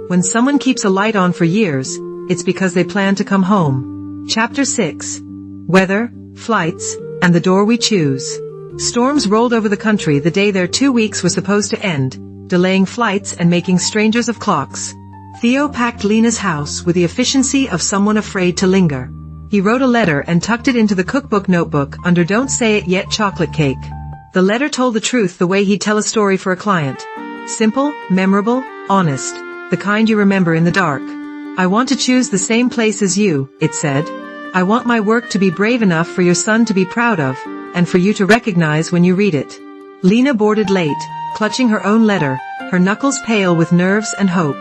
When someone keeps a light on for years, it's because they plan to come home. Chapter 6. Weather, flights, and the door we choose. Storms rolled over the country the day their 2 weeks were supposed to end, delaying flights and making strangers of clocks. Theo packed Lena's house with the efficiency of someone afraid to linger. He wrote a letter and tucked it into the cookbook notebook under "Don't Say It Yet" chocolate cake. The letter told the truth the way he'd tell a story for a client. Simple, memorable, honest, the kind you remember in the dark. "I want to choose the same place as you," it said. "I want my work to be brave enough for your son to be proud of, and for you to recognize when you read it." Lena boarded late, clutching her own letter, her knuckles pale with nerves and hope.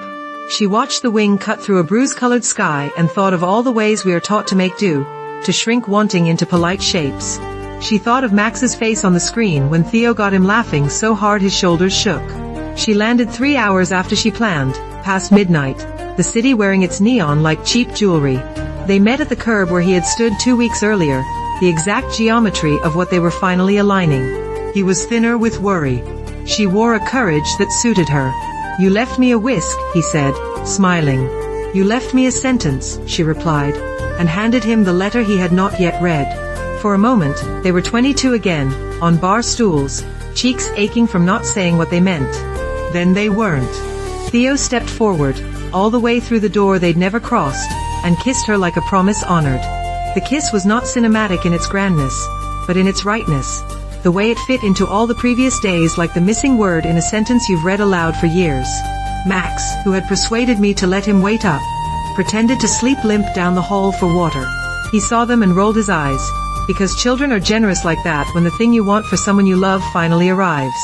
She watched the wing cut through a bruise-colored sky and thought of all the ways we are taught to make do, to shrink wanting into polite shapes. She thought of Max's face on the screen when Theo got him laughing so hard his shoulders shook. She landed 3 hours after she planned, past midnight, the city wearing its neon like cheap jewelry. They met at the curb where he had stood 2 weeks earlier, the exact geometry of what they were finally aligning. He was thinner with worry. She wore a courage that suited her. "You left me a whisk," he said, smiling. "You left me a sentence," she replied, and handed him the letter he had not yet read. For a moment, they were 22 again, on bar stools, cheeks aching from not saying what they meant. Then they weren't. Theo stepped forward, all the way through the door they'd never crossed, and kissed her like a promise honored. The kiss was not cinematic in its grandness, but in its rightness. The way it fit into all the previous days like the missing word in a sentence you've read aloud for years. Max, who had persuaded me to let him wait up, pretended to sleep limp down the hall for water. He saw them and rolled his eyes, because children are generous like that when the thing you want for someone you love finally arrives.